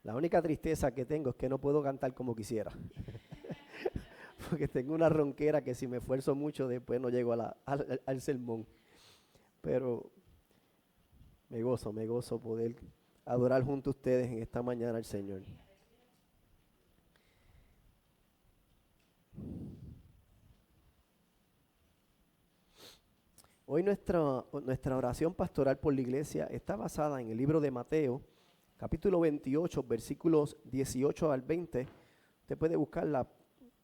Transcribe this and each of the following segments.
La única tristeza que tengo es que no puedo cantar como quisiera. Porque tengo una ronquera que si me esfuerzo mucho después no llego al sermón. Pero me gozo poder adorar junto a ustedes en esta mañana al Señor. Hoy nuestra oración pastoral por la iglesia está basada en el libro de Mateo, capítulo 28, versículos 18 al 20. Usted puede buscarla,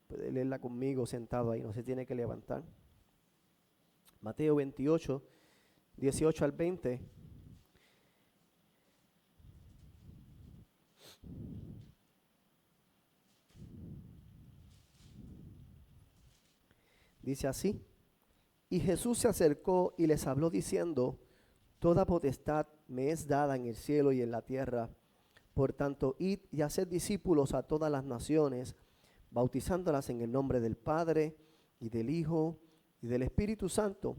puede leerla conmigo sentado ahí, no se tiene que levantar. Mateo 28, 18 al 20. Dice así: y Jesús se acercó y les habló diciendo: toda potestad me es dada en el cielo y en la tierra. Por tanto, id y haced discípulos a todas las naciones, bautizándolas en el nombre del Padre, y del Hijo, y del Espíritu Santo,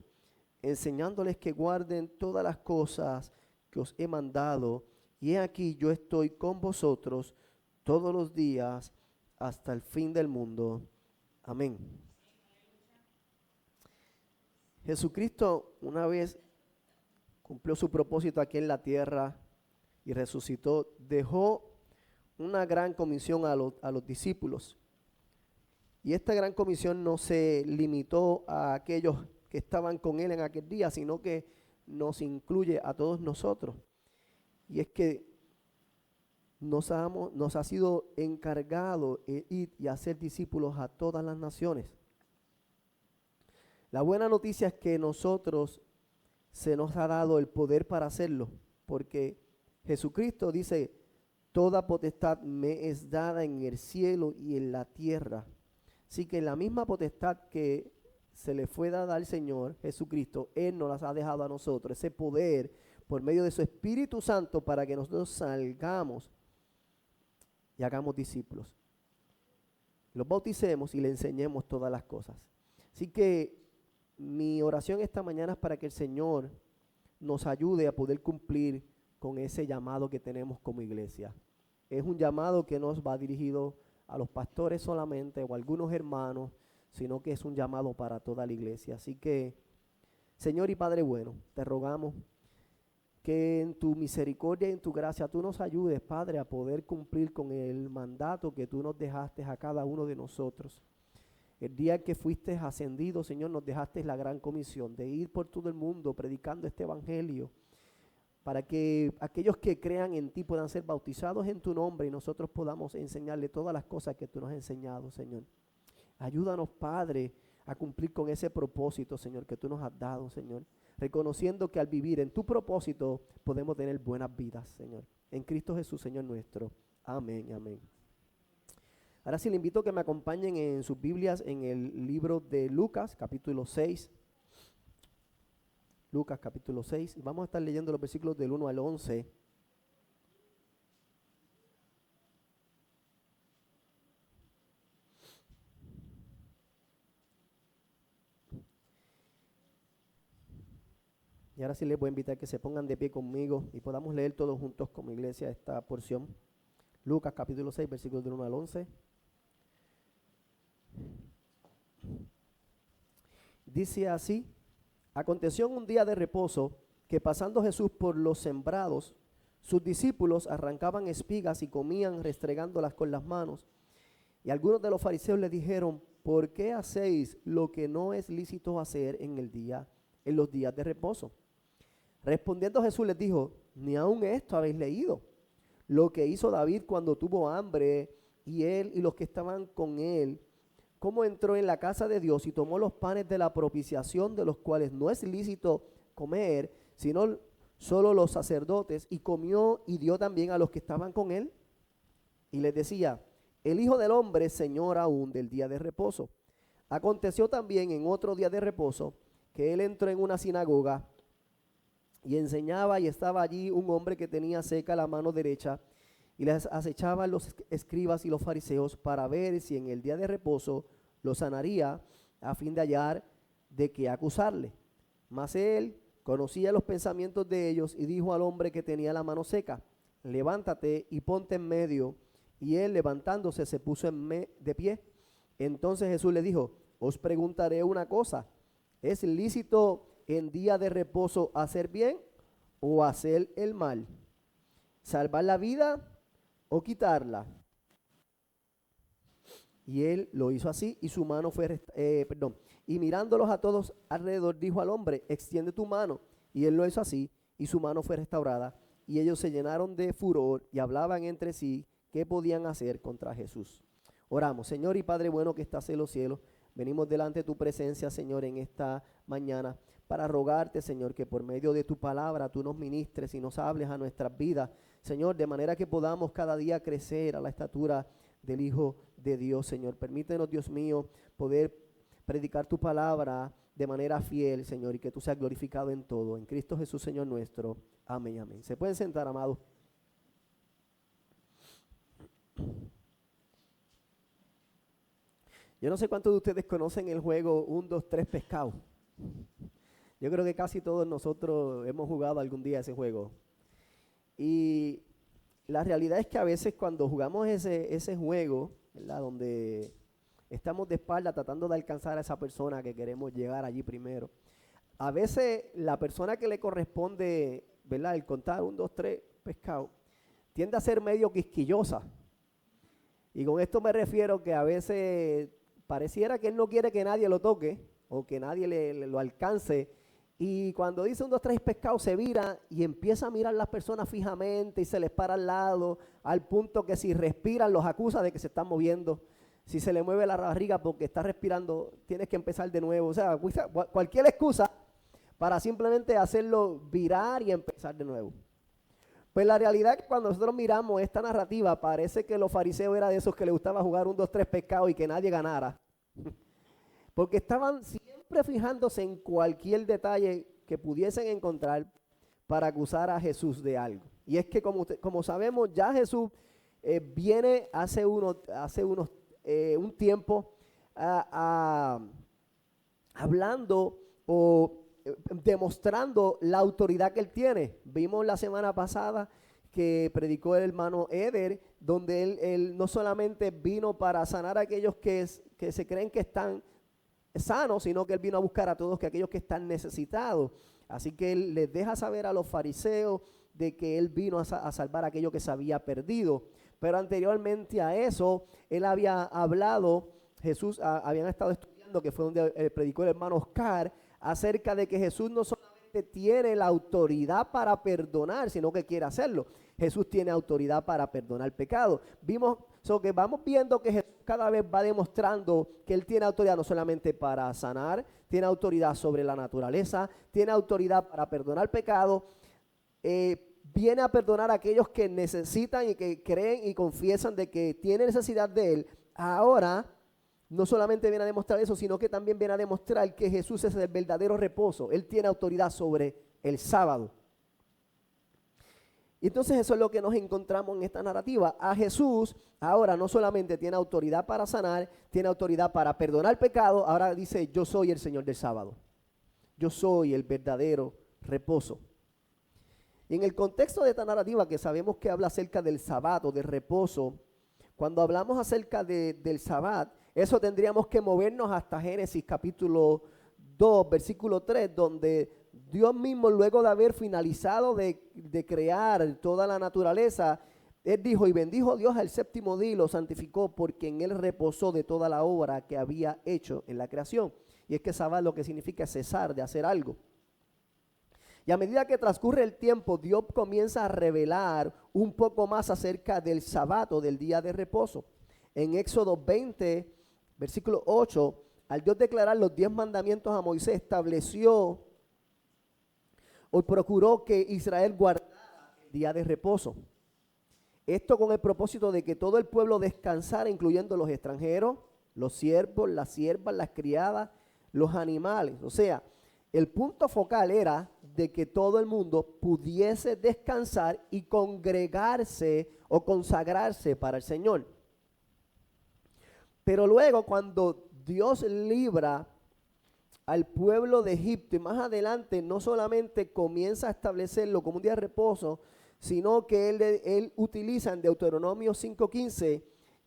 enseñándoles que guarden todas las cosas que os he mandado. Y he aquí, yo estoy con vosotros todos los días hasta el fin del mundo. Amén. Jesucristo una vez cumplió su propósito aquí en la tierra y resucitó, dejó una gran comisión a los discípulos. Y esta gran comisión no se limitó a aquellos que estaban con él en aquel día, sino que nos incluye a todos nosotros. Y es que nos ha sido encargado ir y hacer discípulos a todas las naciones. La buena noticia es que nosotros se nos ha dado el poder para hacerlo, porque Jesucristo dice: toda potestad me es dada en el cielo y en la tierra. Así que la misma potestad que se le fue dada al Señor Jesucristo, Él nos las ha dejado a nosotros, ese poder por medio de su Espíritu Santo, para que nosotros salgamos y hagamos discípulos, los bauticemos y le enseñemos todas las cosas. Así que mi oración esta mañana es para que el Señor nos ayude a poder cumplir con ese llamado que tenemos como iglesia. Es un llamado que no va dirigido a los pastores solamente o a algunos hermanos, sino que es un llamado para toda la iglesia. Así que, Señor y Padre bueno, te rogamos que en tu misericordia y en tu gracia tú nos ayudes, Padre, a poder cumplir con el mandato que tú nos dejaste a cada uno de nosotros. El día que fuiste ascendido, Señor, nos dejaste la gran comisión de ir por todo el mundo predicando este evangelio, para que aquellos que crean en ti puedan ser bautizados en tu nombre y nosotros podamos enseñarle todas las cosas que tú nos has enseñado, Señor. Ayúdanos, Padre, a cumplir con ese propósito, Señor, que tú nos has dado, Señor, reconociendo que al vivir en tu propósito podemos tener buenas vidas, Señor. En Cristo Jesús, Señor nuestro. Amén, amén. Ahora sí le invito a que me acompañen en sus Biblias en el libro de Lucas, capítulo 6. Lucas, capítulo 6. Y vamos a estar leyendo los versículos del 1 al 11. Y ahora sí les voy a invitar a que se pongan de pie conmigo y podamos leer todos juntos como iglesia esta porción. Lucas, capítulo 6, versículos del 1 al 11. Dice así: aconteció en un día de reposo que pasando Jesús por los sembrados, sus discípulos arrancaban espigas y comían restregándolas con las manos. Y algunos de los fariseos le dijeron: ¿por qué hacéis lo que no es lícito hacer en los días de reposo? Respondiendo Jesús les dijo: ni aun esto habéis leído, lo que hizo David cuando tuvo hambre, y él y los que estaban con él, cómo entró en la casa de Dios y tomó los panes de la propiciación, de los cuales no es lícito comer, sino solo los sacerdotes, y comió y dio también a los que estaban con él. Y les decía: el Hijo del Hombre es Señor aún del día de reposo. Aconteció también en otro día de reposo que él entró en una sinagoga y enseñaba, y estaba allí un hombre que tenía seca la mano derecha, y les acechaban los escribas y los fariseos para ver si en el día de reposo lo sanaría, a fin de hallar de qué acusarle. Mas él conocía los pensamientos de ellos y dijo al hombre que tenía la mano seca: levántate y ponte en medio. Y él, levantándose, se puso de pie. Entonces Jesús le dijo, os preguntaré una cosa, ¿es lícito en día de reposo hacer bien o hacer el mal? ¿Salvar la vida o quitarla? Y él lo hizo así y su mano fue, y mirándolos a todos alrededor dijo al hombre, extiende tu mano. Y él lo hizo así y su mano fue restaurada. Y ellos se llenaron de furor y hablaban entre sí qué podían hacer contra Jesús. Oramos. Señor y Padre bueno que estás en los cielos, venimos delante de tu presencia, Señor, en esta mañana para rogarte, Señor, que por medio de tu palabra tú nos ministres y nos hables a nuestras vidas, Señor, de manera que podamos cada día crecer a la estatura del Hijo de Dios, Señor. Permítenos, Dios mío, poder predicar tu palabra de manera fiel, Señor, y que tú seas glorificado en todo. En Cristo Jesús, Señor nuestro. Amén, amén. ¿Se pueden sentar, amados? Yo no sé cuántos de ustedes conocen el juego 1, 2, 3 pescado. Yo creo que casi todos nosotros hemos jugado algún día ese juego. Y la realidad es que a veces cuando jugamos ese juego, ¿verdad?, donde estamos de espalda tratando de alcanzar a esa persona que queremos llegar allí primero, a veces la persona que le corresponde, ¿verdad?, el contar 1, 2, 3 pescado, tiende a ser medio quisquillosa. Y con esto me refiero que a veces pareciera que él no quiere que nadie lo toque o que nadie lo alcance. Y cuando dice 1, 2, 3 pescado, se vira y empieza a mirar a las personas fijamente y se les para al lado, al punto que si respiran los acusa de que se están moviendo. Si se le mueve la barriga porque está respirando, tienes que empezar de nuevo. O sea, cualquier excusa para simplemente hacerlo virar y empezar de nuevo. Pues la realidad es que cuando nosotros miramos esta narrativa, parece que los fariseos eran de esos que les gustaba jugar 1, 2, 3 pescado y que nadie ganara. Porque estaban siempre fijándose en cualquier detalle que pudiesen encontrar para acusar a Jesús de algo. Y es que como sabemos, ya Jesús viene hace un tiempo hablando o demostrando la autoridad que él tiene. Vimos la semana pasada que predicó el hermano Eder, donde él no solamente vino para sanar a aquellos que se creen que están sanos, sino que él vino a buscar a todos aquellos que están necesitados. Así que él les deja saber a los fariseos de que él vino a salvar a aquello que se había perdido. Pero anteriormente a eso, él había hablado, Jesús, habían estado estudiando, que fue donde predicó el hermano Oscar, acerca de que Jesús no solamente tiene la autoridad para perdonar, sino que quiere hacerlo. Jesús tiene autoridad para perdonar pecado. Que vamos viendo que Jesús cada vez va demostrando que él tiene autoridad no solamente para sanar, tiene autoridad sobre la naturaleza, tiene autoridad para perdonar pecado, viene a perdonar a aquellos que necesitan y que creen y confiesan de que tienen necesidad de él. Ahora no solamente viene a demostrar eso, sino que también viene a demostrar que Jesús es el verdadero reposo. Él tiene autoridad sobre el sábado. Y entonces eso es lo que nos encontramos en esta narrativa. A Jesús ahora no solamente tiene autoridad para sanar, tiene autoridad para perdonar pecado, ahora dice, yo soy el Señor del sábado. Yo soy el verdadero reposo. Y en el contexto de esta narrativa, que sabemos que habla acerca del sábado, del reposo, cuando hablamos acerca del sábado, eso tendríamos que movernos hasta Génesis capítulo 2, versículo 3, donde Dios mismo, luego de haber finalizado de crear toda la naturaleza, él dijo, y bendijo Dios al séptimo día y lo santificó, porque en él reposó de toda la obra que había hecho en la creación. Y es que sábado lo que significa cesar de hacer algo. Y a medida que transcurre el tiempo, Dios comienza a revelar un poco más acerca del sábado, del día de reposo. En Éxodo 20, versículo 8, al Dios declarar los 10 mandamientos a Moisés, estableció o procuró que Israel guardara el día de reposo. Esto con el propósito de que todo el pueblo descansara, incluyendo los extranjeros, los siervos, las siervas, las criadas, los animales. O sea, el punto focal era de que todo el mundo pudiese descansar y congregarse o consagrarse para el Señor. Pero luego, cuando Dios libra al pueblo de Egipto y más adelante no solamente comienza a establecerlo como un día de reposo, sino que él utiliza en Deuteronomio 5:15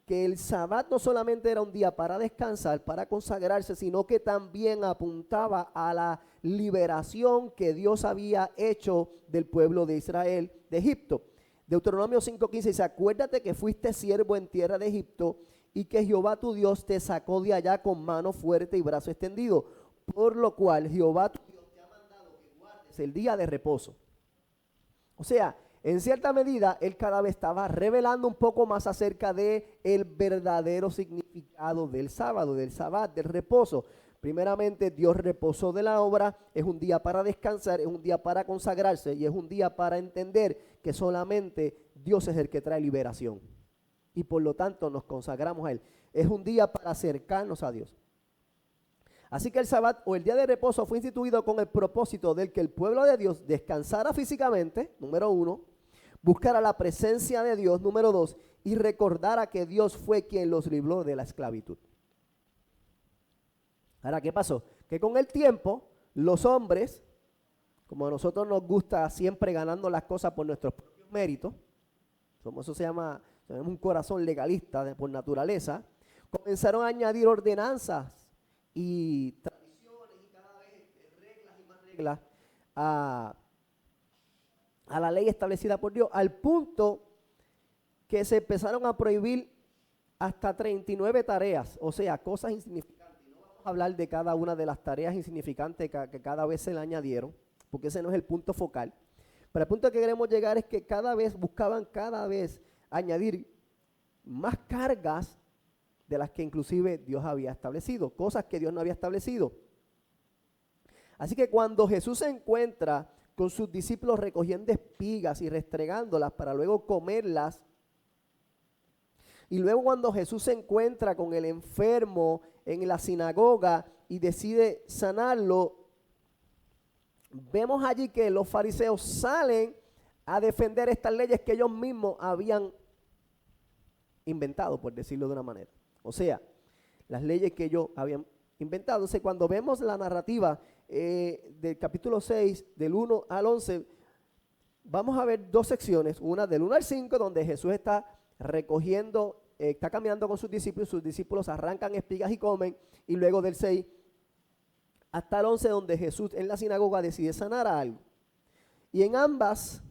que el Sabbat no solamente era un día para descansar, para consagrarse, sino que también apuntaba a la liberación que Dios había hecho del pueblo de Israel de Egipto. Deuteronomio 5:15 dice: acuérdate que fuiste siervo en tierra de Egipto y que Jehová tu Dios te sacó de allá con mano fuerte y brazo extendido, por lo cual Jehová tu Dios te ha mandado que guardes el día de reposo. O sea, en cierta medida, él cada vez estaba revelando un poco más acerca de el verdadero significado del sábado, del sabbat, del reposo. Primeramente, Dios reposó de la obra, es un día para descansar, es un día para consagrarse y es un día para entender que solamente Dios es el que trae liberación. Y por lo tanto nos consagramos a Él. Es un día para acercarnos a Dios. Así que el sabbat o el día de reposo fue instituido con el propósito de que el pueblo de Dios descansara físicamente, número 1, buscara la presencia de Dios, número 2, y recordara que Dios fue quien los libró de la esclavitud. Ahora, ¿qué pasó? Que con el tiempo, los hombres, como a nosotros nos gusta siempre ganando las cosas por nuestros propios méritos, eso se llama, tenemos un corazón legalista por naturaleza, comenzaron a añadir ordenanzas y tradiciones y cada vez reglas y más reglas a la ley establecida por Dios, al punto que se empezaron a prohibir hasta 39 tareas, o sea, cosas insignificantes. No vamos a hablar de cada una de las tareas insignificantes que cada vez se le añadieron, porque ese no es el punto focal. Pero el punto que queremos llegar es que buscaban cada vez añadir más cargas de las que inclusive Dios había establecido, cosas que Dios no había establecido. Así que cuando Jesús se encuentra con sus discípulos recogiendo espigas y restregándolas para luego comerlas, y luego cuando Jesús se encuentra con el enfermo en la sinagoga y decide sanarlo, vemos allí que los fariseos salen a defender estas leyes que ellos mismos habían inventado, por decirlo de una manera. O sea, las leyes que ellos habían inventado. Entonces, cuando vemos la narrativa del capítulo 6, del 1 al 11, vamos a ver dos secciones. Una del 1 al 5, donde Jesús está recogiendo, está caminando con sus discípulos arrancan espigas y comen. Y luego del 6 hasta el 11, donde Jesús en la sinagoga decide sanar a algo. Y en ambas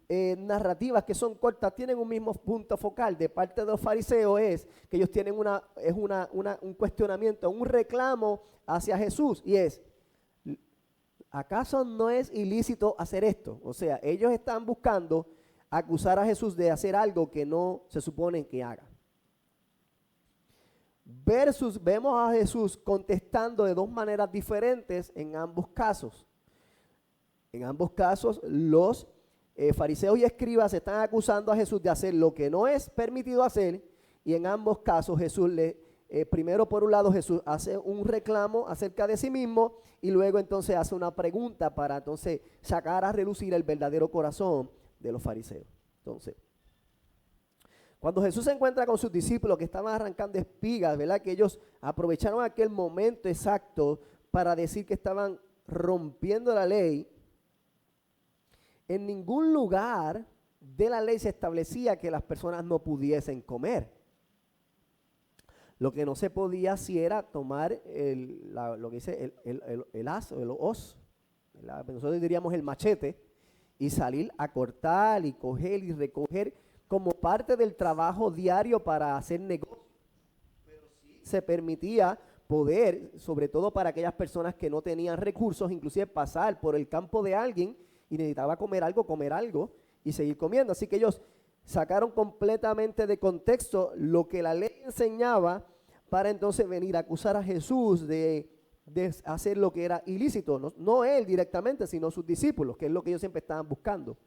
narrativas, que son cortas, tienen un mismo punto focal. De parte de los fariseos es que ellos tienen un cuestionamiento, un reclamo hacia Jesús, y es: ¿acaso no es ilícito hacer esto? O sea, ellos están buscando acusar a Jesús de hacer algo que no se supone que haga. Versus, vemos a Jesús contestando de dos maneras diferentes en ambos casos. En ambos casos, los fariseos y escribas están acusando a Jesús de hacer lo que no es permitido hacer, y en ambos casos Jesús primero, por un lado, Jesús hace un reclamo acerca de sí mismo, y luego entonces hace una pregunta para entonces sacar a relucir el verdadero corazón de los fariseos. Entonces, cuando Jesús se encuentra con sus discípulos que estaban arrancando espigas, ¿verdad? Que ellos aprovecharon aquel momento exacto para decir que estaban rompiendo la ley. En ningún lugar de la ley se establecía que las personas no pudiesen comer. Lo que no se podía si era tomar lo que dice el as o el os, nosotros diríamos el machete, y salir a cortar y coger y recoger como parte del trabajo diario para hacer negocio. Pero sí se permitía poder, sobre todo para aquellas personas que no tenían recursos, inclusive pasar por el campo de alguien y necesitaba comer algo y seguir comiendo. Así que ellos sacaron completamente de contexto lo que la ley enseñaba para entonces venir a acusar a Jesús de hacer lo que era ilícito. No él directamente, sino sus discípulos, que es lo que ellos siempre estaban buscando.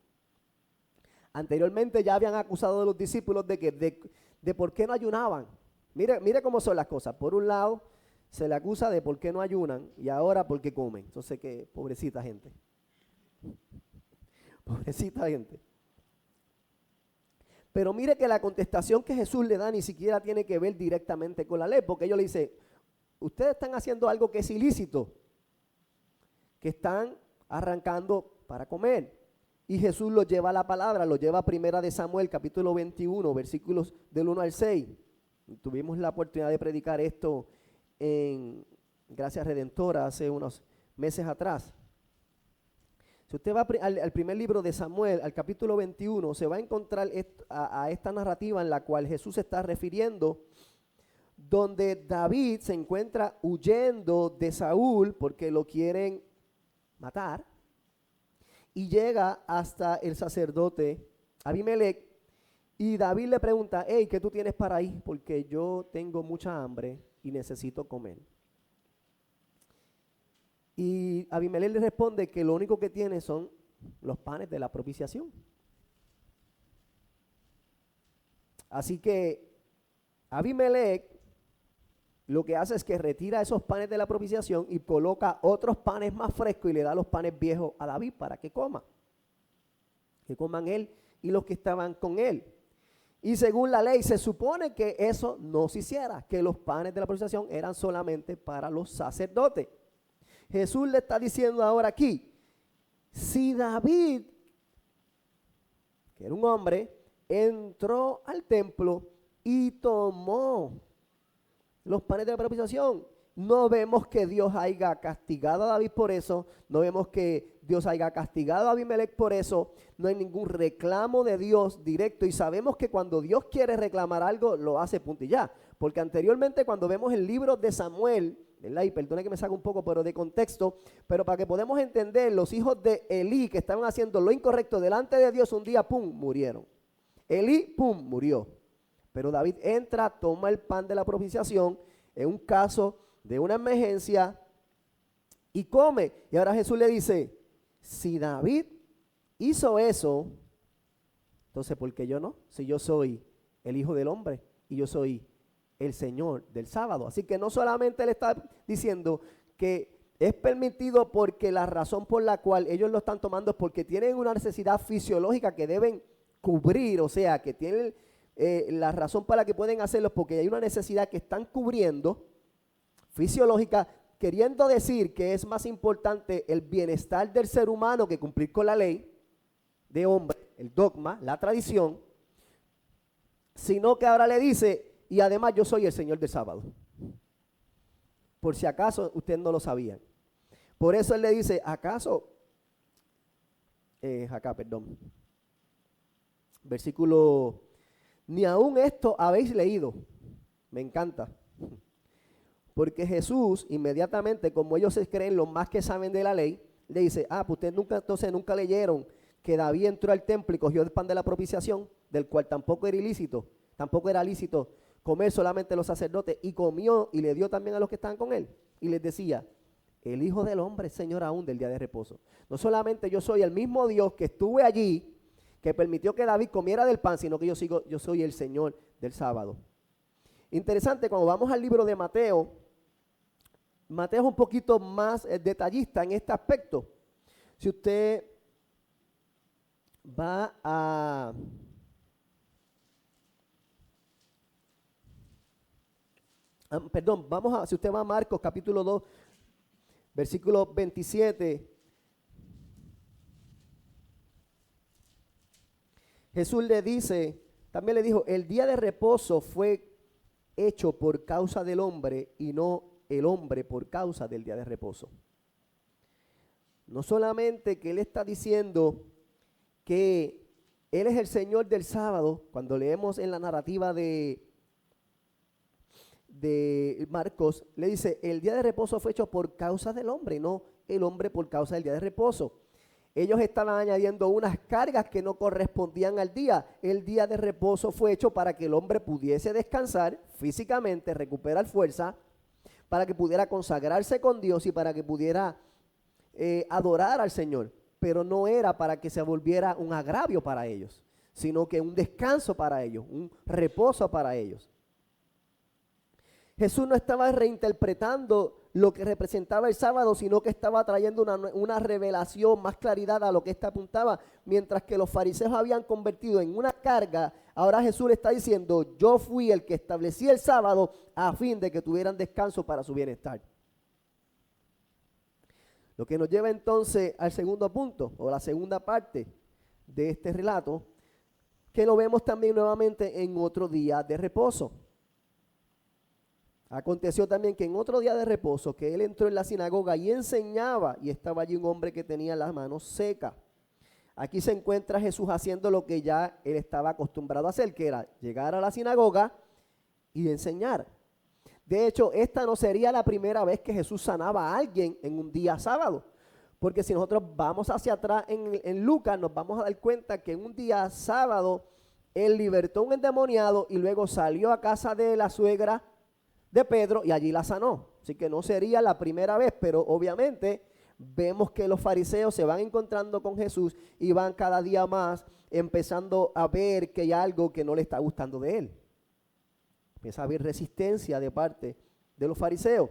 Anteriormente ya habían acusado a los discípulos de por qué no ayunaban. Mire cómo son las cosas. Por un lado, se le acusa de por qué no ayunan, y ahora por qué comen. Entonces, que pobrecita gente. Pobrecita gente. Pero mire que la contestación que Jesús le da ni siquiera tiene que ver directamente con la ley, porque ellos le dicen: ustedes están haciendo algo que es ilícito, que están arrancando para comer. Y Jesús lo lleva a la palabra, lo lleva a Primera de Samuel, capítulo 21, versículos del 1 al 6. Tuvimos la oportunidad de predicar esto en Gracia Redentora hace unos meses atrás. Si usted va al primer libro de Samuel, al capítulo 21, se va a encontrar a esta narrativa en la cual Jesús se está refiriendo, donde David se encuentra huyendo de Saúl porque lo quieren matar, y llega hasta el sacerdote Abimelec, y David le pregunta: hey, ¿qué tú tienes para ahí? Porque yo tengo mucha hambre y necesito comer. Y Abimelec le responde que lo único que tiene son los panes de la propiciación. Así que Abimelec lo que hace es que retira esos panes de la propiciación y coloca otros panes más frescos y le da los panes viejos a David para que coma. Que coman él y los que estaban con él. Y según la ley se supone que eso no se hiciera, que los panes de la propiciación eran solamente para los sacerdotes. Jesús le está diciendo ahora aquí, si David, que era un hombre, entró al templo y tomó los panes de la propiciación, no vemos que Dios haya castigado a David por eso, no vemos que Dios haya castigado a Abimelec por eso, no hay ningún reclamo de Dios directo, y sabemos que cuando Dios quiere reclamar algo, lo hace punto y ya, porque anteriormente cuando vemos el libro de Samuel, ¿verdad? Y perdone que me saque un poco pero de contexto, pero para que podamos entender, los hijos de Elí que estaban haciendo lo incorrecto delante de Dios, un día, pum, murieron. Elí, pum, murió. Pero David entra, toma el pan de la propiciación en un caso de una emergencia y come. Y ahora Jesús le dice, si David hizo eso, entonces ¿por qué yo no? Si yo soy el Hijo del Hombre y yo soy el Señor del sábado. Así que no solamente le está diciendo que es permitido porque la razón por la cual ellos lo están tomando es porque tienen una necesidad fisiológica que deben cubrir, o sea, que tienen la razón para la que pueden hacerlo es porque hay una necesidad que están cubriendo fisiológica, queriendo decir que es más importante el bienestar del ser humano que cumplir con la ley de hombre, el dogma, la tradición, sino que ahora le dice, y además yo soy el Señor del sábado. Por si acaso ustedes no lo sabían. Por eso él le dice, versículo, ni aún esto habéis leído. Me encanta. Porque Jesús, inmediatamente, como ellos se creen los más que saben de la ley, le dice, pues ustedes nunca leyeron que David entró al templo y cogió el pan de la propiciación, del cual tampoco era lícito comer solamente los sacerdotes, y comió y le dio también a los que estaban con él. Y les decía, el Hijo del Hombre es Señor aún del día de reposo. No solamente yo soy el mismo Dios que estuve allí, que permitió que David comiera del pan, sino que yo soy el Señor del sábado. Interesante, cuando vamos al libro de Mateo, Mateo es un poquito más detallista en este aspecto. Si usted va a si usted va a Marcos capítulo 2, versículo 27, Jesús también le dijo, el día de reposo fue hecho por causa del hombre y no el hombre por causa del día de reposo. No solamente que él está diciendo que él es el Señor del sábado, cuando leemos en la narrativa de Marcos, le dice, el día de reposo fue hecho por causa del hombre, no el hombre por causa del día de reposo. Ellos estaban añadiendo unas cargas que no correspondían al día. El día de reposo fue hecho para que el hombre pudiese descansar físicamente, recuperar fuerza, para que pudiera consagrarse con Dios y para que pudiera adorar al Señor. Pero no era para que se volviera un agravio para ellos, sino que un descanso para ellos, un reposo para ellos. Jesús no estaba reinterpretando lo que representaba el sábado, sino que estaba trayendo una revelación, más claridad a lo que éste apuntaba. Mientras que los fariseos habían convertido en una carga, ahora Jesús le está diciendo, yo fui el que establecí el sábado a fin de que tuvieran descanso para su bienestar. Lo que nos lleva entonces al segundo punto, o la segunda parte. de este relato, que lo vemos también nuevamente en otro día de reposo. Aconteció también que en otro día de reposo, que él entró en la sinagoga y enseñaba, y estaba allí un hombre que tenía las manos secas. Aquí se encuentra Jesús haciendo lo que ya él estaba acostumbrado a hacer, que era llegar a la sinagoga y enseñar. De hecho, esta no sería la primera vez que Jesús sanaba a alguien en un día sábado. Porque si nosotros vamos hacia atrás en Lucas, nos vamos a dar cuenta que en un día sábado él libertó a un endemoniado y luego salió a casa de la suegra de Pedro y allí la sanó. Así que no sería la primera vez, pero obviamente vemos que los fariseos se van encontrando con Jesús y van cada día más empezando a ver que hay algo que no le está gustando de él. Empieza a haber resistencia de parte de los fariseos.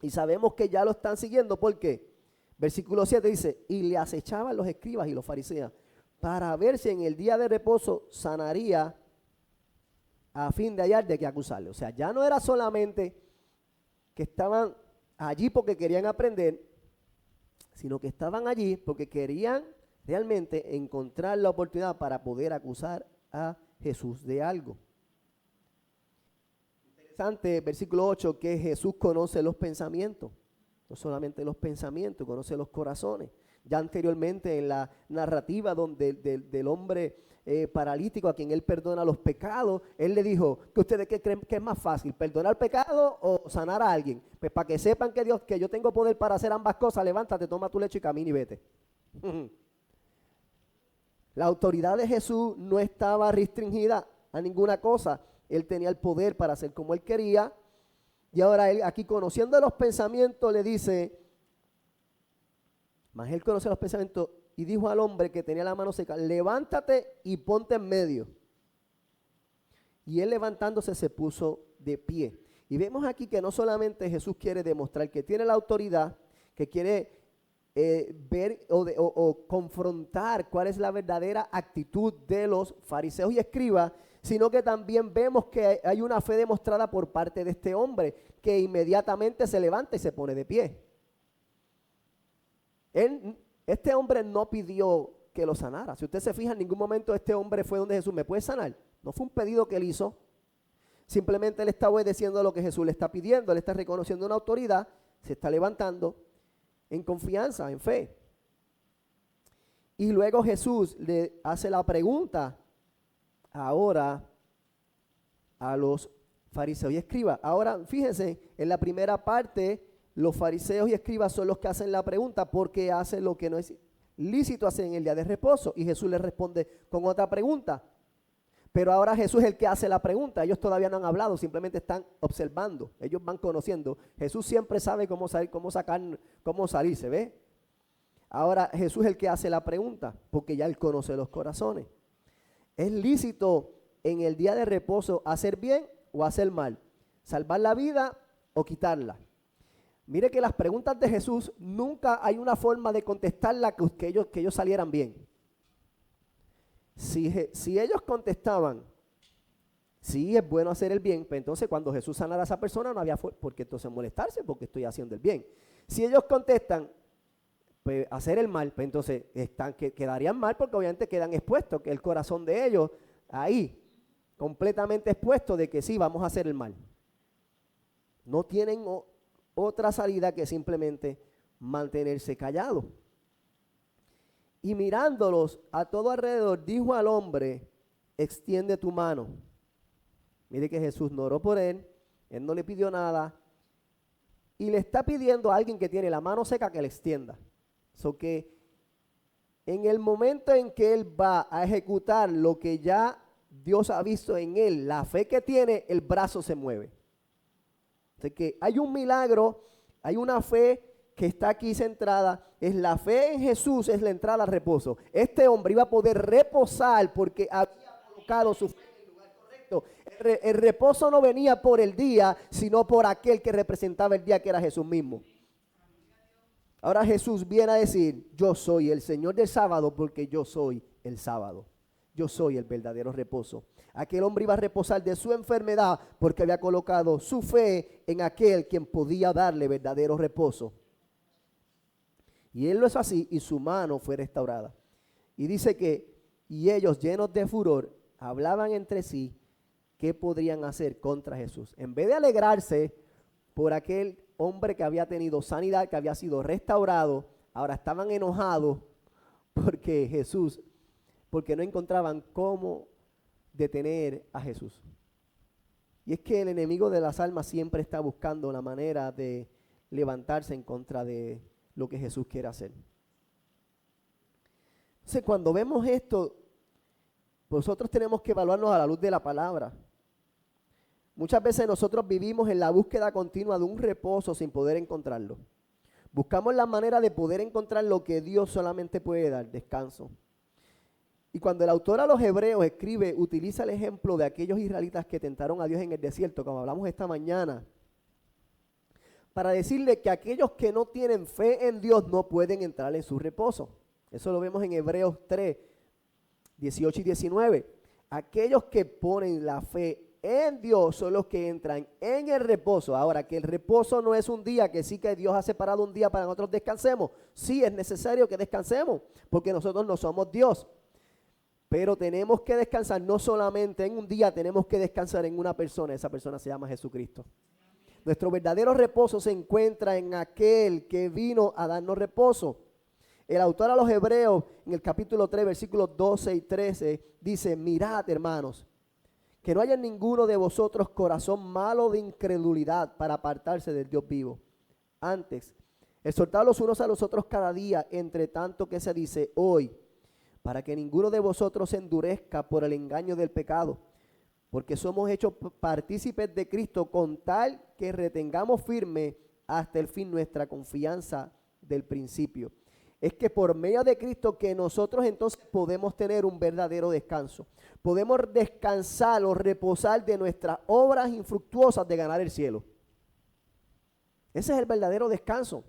Y sabemos que ya lo están siguiendo. ¿Por qué? Versículo 7 dice, y le acechaban los escribas y los fariseos para ver si en el día de reposo sanaría a fin de hallar de qué acusarle. O sea, ya no era solamente que estaban allí porque querían aprender, sino que estaban allí porque querían realmente encontrar la oportunidad para poder acusar a Jesús de algo. Interesante, versículo 8, que Jesús conoce los pensamientos. No solamente los pensamientos, conoce los corazones. Ya anteriormente en la narrativa del hombre paralítico a quien él perdona los pecados, él le dijo, ¿que ustedes qué creen que es más fácil, perdonar pecado o sanar a alguien? Pues para que sepan que Dios, que yo tengo poder para hacer ambas cosas, levántate, toma tu lecho y camina y vete. La autoridad de Jesús no estaba restringida a ninguna cosa. Él tenía el poder para hacer como él quería. Y ahora él aquí, conociendo los pensamientos, le dice, mas él conoce los pensamientos y dijo al hombre que tenía la mano seca, levántate y ponte en medio. Y él levantándose se puso de pie. Y vemos aquí que no solamente Jesús quiere demostrar que tiene la autoridad, que quiere ver o confrontar cuál es la verdadera actitud de los fariseos y escribas, sino que también vemos que hay una fe demostrada por parte de este hombre, que inmediatamente se levanta y se pone de pie. Este hombre no pidió que lo sanara. Si usted se fija, en ningún momento este hombre fue donde Jesús, ¿me puede sanar? No fue un pedido que él hizo. Simplemente él está obedeciendo a lo que Jesús le está pidiendo. Él está reconociendo una autoridad, se está levantando en confianza, en fe. Y luego Jesús le hace la pregunta ahora a los fariseos y escribas. Ahora fíjense, en la primera parte los fariseos y escribas son los que hacen la pregunta porque hacen lo que no es lícito hacer en el día de reposo, y Jesús les responde con otra pregunta. Pero ahora Jesús es el que hace la pregunta. Ellos todavía no han hablado, simplemente están observando. Ellos van conociendo. Jesús siempre sabe cómo salir, cómo salirse, ¿ve? Ahora Jesús es el que hace la pregunta porque ya él conoce los corazones. ¿Es lícito en el día de reposo hacer bien o hacer mal? ¿Salvar la vida o quitarla? Mire que las preguntas de Jesús nunca hay una forma de contestarla que ellos salieran bien. Si ellos contestaban, sí es bueno hacer el bien, pues entonces cuando Jesús sanara a esa persona no había por qué entonces molestarse porque estoy haciendo el bien. Si ellos contestan, pues hacer el mal, pues entonces quedarían mal porque obviamente quedan expuestos, que el corazón de ellos ahí, completamente expuesto de que sí, vamos a hacer el mal. No tienen otra salida que simplemente mantenerse callados. Y mirándolos a todo alrededor, dijo al hombre, extiende tu mano. Mire que Jesús no oró por él no le pidió nada, y le está pidiendo a alguien que tiene la mano seca que le extienda. So que en el momento en que él va a ejecutar lo que ya Dios ha visto en él, la fe que tiene, el brazo se mueve. Así que hay un milagro, hay una fe que está aquí centrada, es la fe en Jesús, es la entrada al reposo. Este hombre iba a poder reposar porque había colocado su fe en el lugar correcto. El reposo no venía por el día, sino por aquel que representaba el día, que era Jesús mismo. Ahora Jesús viene a decir, yo soy el Señor del sábado porque yo soy el sábado. Yo soy el verdadero reposo. Aquel hombre iba a reposar de su enfermedad porque había colocado su fe en aquel quien podía darle verdadero reposo. Y él lo hizo así y su mano fue restaurada. Y dice que, y ellos llenos de furor, hablaban entre sí qué podrían hacer contra Jesús. En vez de alegrarse por aquel hombre que había tenido sanidad, que había sido restaurado, ahora estaban enojados porque no encontraban cómo detener a Jesús. Y es que el enemigo de las almas siempre está buscando la manera de levantarse en contra de lo que Jesús quiere hacer. Entonces, cuando vemos esto, nosotros tenemos que evaluarnos a la luz de la palabra. Muchas veces nosotros vivimos en la búsqueda continua de un reposo sin poder encontrarlo. Buscamos la manera de poder encontrar lo que Dios solamente puede dar, descanso. Y cuando el autor a los Hebreos escribe, utiliza el ejemplo de aquellos israelitas que tentaron a Dios en el desierto, como hablamos esta mañana, para decirle que aquellos que no tienen fe en Dios no pueden entrar en su reposo. Eso lo vemos en Hebreos 3, 18 y 19. Aquellos que ponen la fe en Dios son los que entran en el reposo. Ahora, que el reposo no es un día, que sí que Dios ha separado un día para que nosotros descansemos. Sí, es necesario que descansemos, porque nosotros no somos Dios. Pero tenemos que descansar no solamente en un día, tenemos que descansar en una persona. Esa persona se llama Jesucristo. Nuestro verdadero reposo se encuentra en aquel que vino a darnos reposo. El autor a los Hebreos, en el capítulo 3, versículos 12 y 13, dice: mirad, hermanos, que no haya en ninguno de vosotros corazón malo de incredulidad para apartarse del Dios vivo. Antes, exhortad los unos a los otros cada día, entre tanto que se dice hoy, para que ninguno de vosotros se endurezca por el engaño del pecado, porque somos hechos partícipes de Cristo, con tal que retengamos firme hasta el fin nuestra confianza del principio. Es que por medio de Cristo que nosotros entonces podemos tener un verdadero descanso. Podemos descansar o reposar de nuestras obras infructuosas de ganar el cielo. Ese es el verdadero descanso.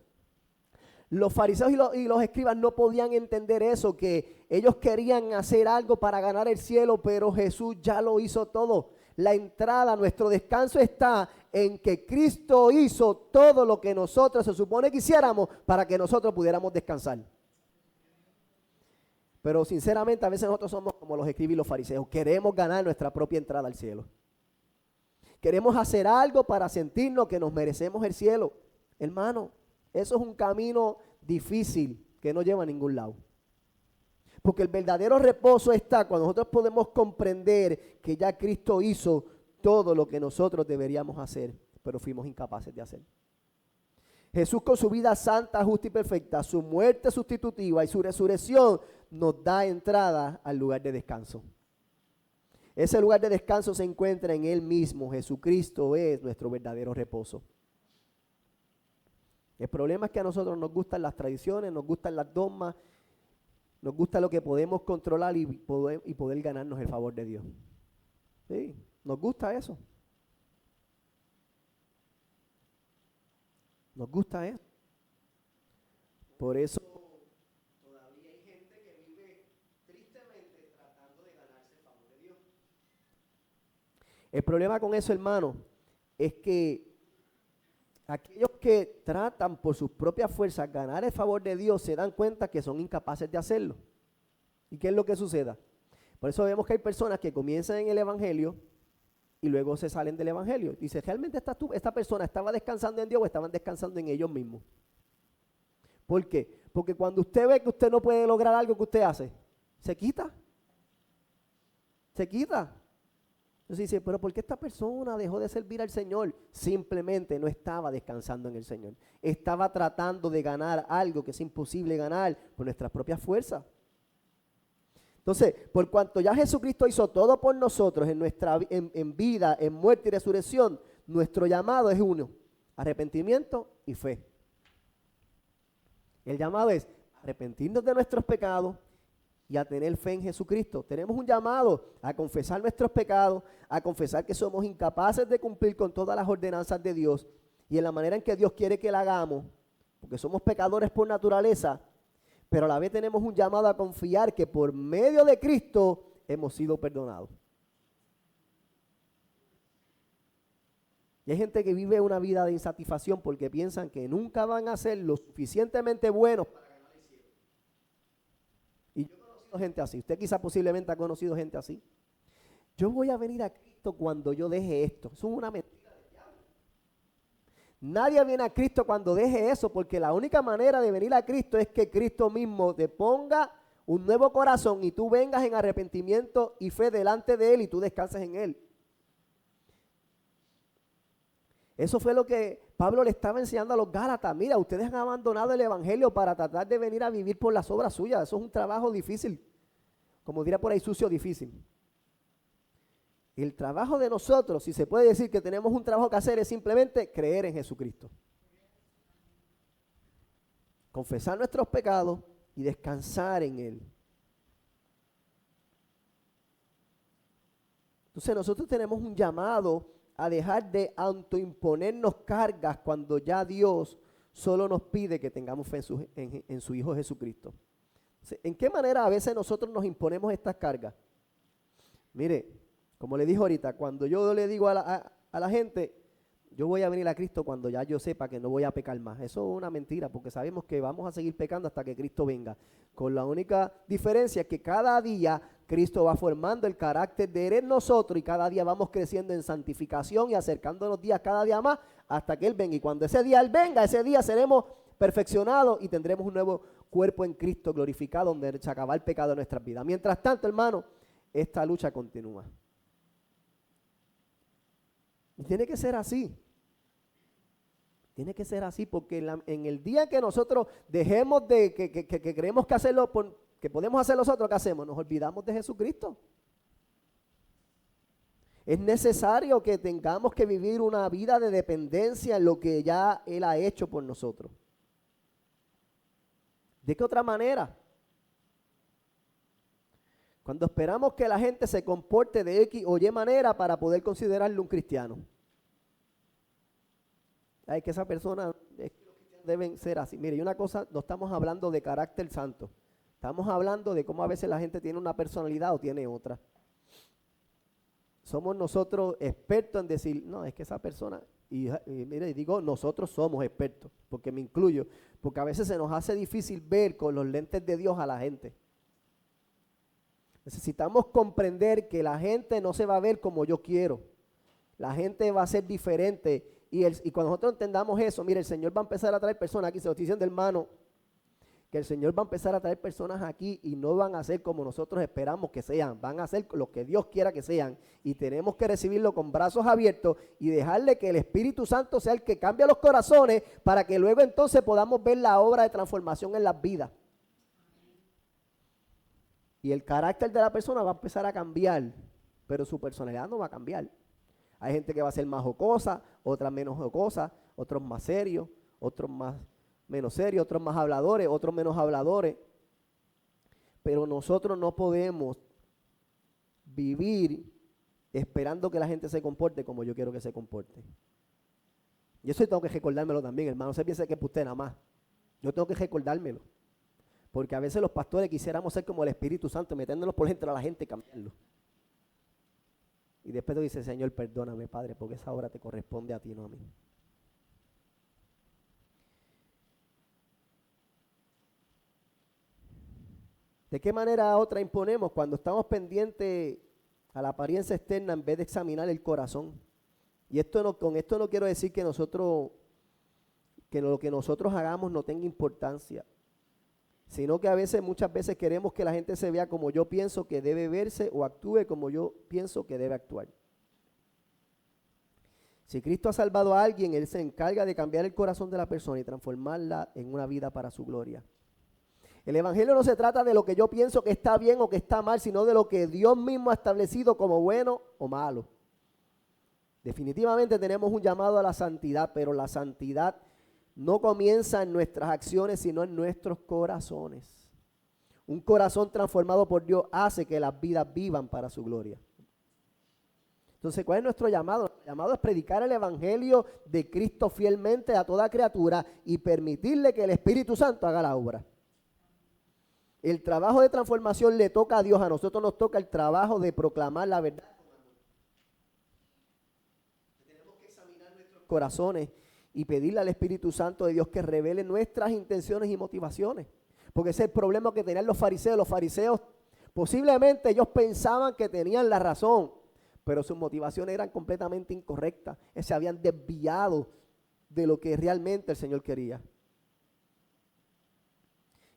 Los fariseos y los escribas no podían entender eso, que ellos querían hacer algo para ganar el cielo, pero Jesús ya lo hizo todo. La entrada, nuestro descanso está en que Cristo hizo todo lo que nosotros se supone que hiciéramos para que nosotros pudiéramos descansar. Pero sinceramente a veces nosotros somos como los escribas y los fariseos. Queremos ganar nuestra propia entrada al cielo. Queremos hacer algo para sentirnos que nos merecemos el cielo. Hermano, eso es un camino difícil que no lleva a ningún lado. Porque el verdadero reposo está cuando nosotros podemos comprender que ya Cristo hizo todo lo que nosotros deberíamos hacer, pero fuimos incapaces de hacer. Jesús, con su vida santa, justa y perfecta, su muerte sustitutiva y su resurrección, nos da entrada al lugar de descanso. Ese lugar de descanso se encuentra en Él mismo. Jesucristo es nuestro verdadero reposo. El problema es que a nosotros nos gustan las tradiciones, nos gustan las dogmas, nos gusta lo que podemos controlar y poder ganarnos el favor de Dios. Sí, nos gusta eso. Nos gusta eso. Por eso todavía hay gente que vive tristemente tratando de ganarse el favor de Dios. El problema con eso, hermano, es que aquellos que tratan por sus propias fuerzas ganar el favor de Dios se dan cuenta que son incapaces de hacerlo. ¿Y qué es lo que suceda? Por eso vemos que hay personas que comienzan en el evangelio y luego se salen del evangelio. Dice, ¿realmente esta persona estaba descansando en Dios o estaban descansando en ellos mismos? ¿Por qué? Porque cuando usted ve que usted no puede lograr algo que usted hace, se quita. Se quita. Entonces dice, pero ¿por qué esta persona dejó de servir al Señor? Simplemente no estaba descansando en el Señor. Estaba tratando de ganar algo que es imposible ganar por nuestras propias fuerzas. Entonces, por cuanto ya Jesucristo hizo todo por nosotros en vida, en muerte y resurrección, nuestro llamado es uno: arrepentimiento y fe. El llamado es arrepentirnos de nuestros pecados y a tener fe en Jesucristo. Tenemos un llamado a confesar nuestros pecados, a confesar que somos incapaces de cumplir con todas las ordenanzas de Dios y en la manera en que Dios quiere que la hagamos, porque somos pecadores por naturaleza, pero a la vez tenemos un llamado a confiar que por medio de Cristo hemos sido perdonados. Y hay gente que vive una vida de insatisfacción porque piensan que nunca van a ser lo suficientemente buenos para ganar el cielo. Y yo he conocido gente así. Usted quizá posiblemente ha conocido gente así. Yo voy a venir a Cristo cuando yo deje esto. Eso es una mentira. Nadie viene a Cristo cuando deje eso, porque la única manera de venir a Cristo es que Cristo mismo te ponga un nuevo corazón y tú vengas en arrepentimiento y fe delante de Él y tú descanses en Él. Eso fue lo que Pablo le estaba enseñando a los Gálatas. Mira, ustedes han abandonado el evangelio para tratar de venir a vivir por las obras suyas. Eso es un trabajo difícil, como diría por ahí, sucio, difícil. El trabajo de nosotros, si se puede decir que tenemos un trabajo que hacer, es simplemente creer en Jesucristo. Confesar nuestros pecados y descansar en Él. Entonces nosotros tenemos un llamado a dejar de autoimponernos cargas cuando ya Dios solo nos pide que tengamos fe en su Hijo Jesucristo. Entonces, ¿en qué manera a veces nosotros nos imponemos estas cargas? Mire, como le dije ahorita, cuando yo le digo a la gente, yo voy a venir a Cristo cuando ya yo sepa que no voy a pecar más. Eso es una mentira, porque sabemos que vamos a seguir pecando hasta que Cristo venga. Con la única diferencia es que cada día Cristo va formando el carácter de Él en nosotros y cada día vamos creciendo en santificación y acercándonos días cada día más hasta que Él venga. Y cuando ese día Él venga, ese día seremos perfeccionados y tendremos un nuevo cuerpo en Cristo glorificado donde se acabará el pecado de nuestras vidas. Mientras tanto, hermano, esta lucha continúa. Y tiene que ser así. Tiene que ser así porque en el día que nosotros dejemos de que creemos que hacerlo que podemos hacer nosotros, ¿qué hacemos? Nos olvidamos de Jesucristo. Es necesario que tengamos que vivir una vida de dependencia en lo que ya Él ha hecho por nosotros. ¿De qué otra manera? Cuando esperamos que la gente se comporte de X o Y manera para poder considerarlo un cristiano. Ay, que esa persona deben ser así. Mire, y una cosa, no estamos hablando de carácter santo. Estamos hablando de cómo a veces la gente tiene una personalidad o tiene otra. Somos nosotros expertos en decir, no, es que esa persona, y mire, digo, nosotros somos expertos, porque me incluyo, porque a veces se nos hace difícil ver con los lentes de Dios a la gente. Necesitamos comprender que la gente no se va a ver como yo quiero. La gente va a ser diferente. Y cuando nosotros entendamos eso, mire, el Señor va a empezar a traer personas aquí, se lo estoy diciendo, hermano, que el Señor va a empezar a traer personas aquí y no van a ser como nosotros esperamos que sean, van a ser lo que Dios quiera que sean y tenemos que recibirlo con brazos abiertos y dejarle que el Espíritu Santo sea el que cambie los corazones para que luego entonces podamos ver la obra de transformación en las vidas. Y el carácter de la persona va a empezar a cambiar, pero su personalidad no va a cambiar. Hay gente que va a ser más jocosa, otras menos jocosa, otros más serios, otros menos serios, otros más habladores, otros menos habladores. Pero nosotros no podemos vivir esperando que la gente se comporte como yo quiero que se comporte. Y eso tengo que recordármelo también, hermano. No se piense que es usted nada más. Yo tengo que recordármelo. Porque a veces los pastores quisiéramos ser como el Espíritu Santo, metiéndonos por dentro a la gente y cambiarlo. Y después te dice, Señor, perdóname, Padre, porque esa obra te corresponde a ti, no a mí. ¿De qué manera otra imponemos? Cuando estamos pendientes a la apariencia externa en vez de examinar el corazón. Y con esto no quiero decir que lo que nosotros hagamos no tenga importancia, sino que muchas veces queremos que la gente se vea como yo pienso que debe verse o actúe como yo pienso que debe actuar. Si Cristo ha salvado a alguien, Él se encarga de cambiar el corazón de la persona y transformarla en una vida para su gloria. El Evangelio no se trata de lo que yo pienso que está bien o que está mal, sino de lo que Dios mismo ha establecido como bueno o malo. Definitivamente tenemos un llamado a la santidad, pero la santidad no comienza en nuestras acciones, sino en nuestros corazones. Un corazón transformado por Dios hace que las vidas vivan para su gloria. Entonces, ¿cuál es nuestro llamado? Nuestro llamado es predicar el Evangelio de Cristo fielmente a toda criatura y permitirle que el Espíritu Santo haga la obra. El trabajo de transformación le toca a Dios, a nosotros nos toca el trabajo de proclamar la verdad. Tenemos que examinar nuestros corazones y pedirle al Espíritu Santo de Dios que revele nuestras intenciones y motivaciones. Porque ese es el problema que tenían los fariseos. Los fariseos Posiblemente ellos pensaban que tenían la razón, pero sus motivaciones eran completamente incorrectas. Se habían desviado de lo que realmente el Señor quería.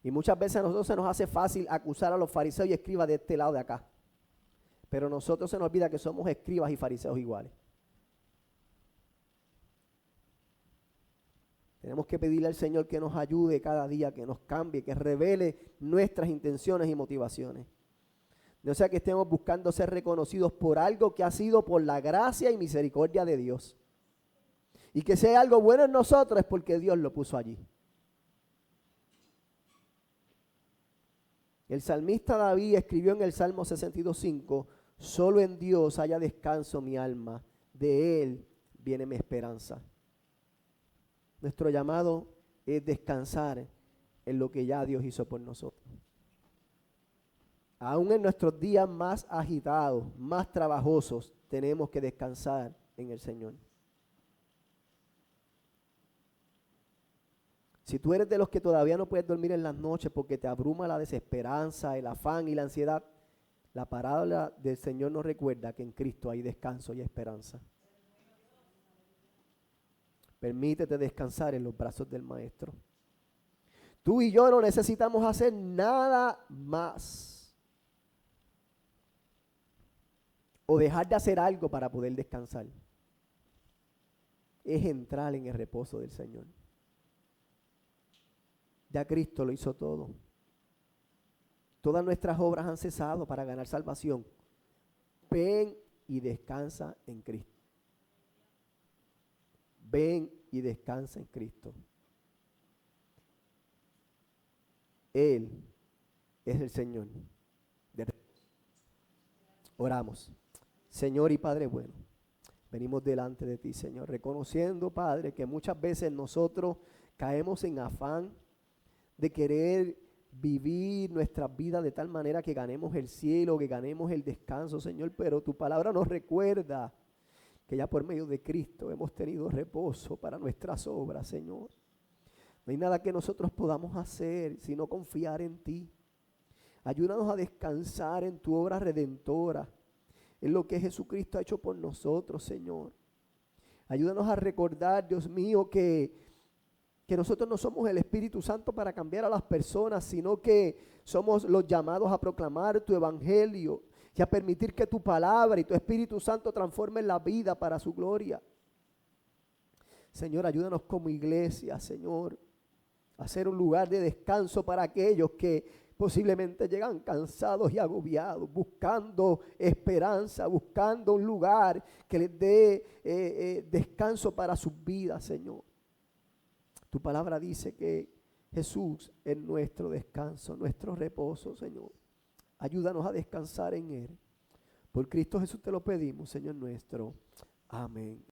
Y muchas veces a nosotros se nos hace fácil acusar a los fariseos y escribas de este lado de acá. Pero a nosotros se nos olvida que somos escribas y fariseos iguales. Tenemos que pedirle al Señor que nos ayude cada día, que nos cambie, que revele nuestras intenciones y motivaciones. No sea que estemos buscando ser reconocidos por algo que ha sido por la gracia y misericordia de Dios. Y que sea algo bueno en nosotros es porque Dios lo puso allí. El salmista David escribió en el Salmo 62:5: solo en Dios haya descanso mi alma, de Él viene mi esperanza. Nuestro llamado es descansar en lo que ya Dios hizo por nosotros. Aún en nuestros días más agitados, más trabajosos, tenemos que descansar en el Señor. Si tú eres de los que todavía no puedes dormir en las noches porque te abruma la desesperanza, el afán y la ansiedad, la palabra del Señor nos recuerda que en Cristo hay descanso y esperanza. Permítete descansar en los brazos del Maestro. Tú y yo no necesitamos hacer nada más o dejar de hacer algo para poder descansar. Es entrar en el reposo del Señor. Ya Cristo lo hizo todo. Todas nuestras obras han cesado para ganar salvación. Ven y descansa en Cristo. Ven y descansa en Cristo. Él es el Señor. Oramos. Señor y Padre bueno, venimos delante de ti, Señor, reconociendo, Padre, que muchas veces nosotros caemos en afán de querer vivir nuestra vida de tal manera que ganemos el cielo, que ganemos el descanso, Señor, pero tu palabra nos recuerda que ya por medio de Cristo hemos tenido reposo para nuestras obras, Señor. No hay nada que nosotros podamos hacer sino confiar en ti. Ayúdanos a descansar en tu obra redentora, en lo que Jesucristo ha hecho por nosotros, Señor. Ayúdanos a recordar, Dios mío, que nosotros no somos el Espíritu Santo para cambiar a las personas, sino que somos los llamados a proclamar tu evangelio y a permitir que tu palabra y tu Espíritu Santo transformen la vida para su gloria. Señor, ayúdanos como iglesia, Señor, a ser un lugar de descanso para aquellos que posiblemente llegan cansados y agobiados, buscando esperanza, buscando un lugar que les dé descanso para sus vidas, Señor. Tu palabra dice que Jesús es nuestro descanso, nuestro reposo, Señor. Ayúdanos a descansar en Él. Por Cristo Jesús te lo pedimos, Señor nuestro. Amén.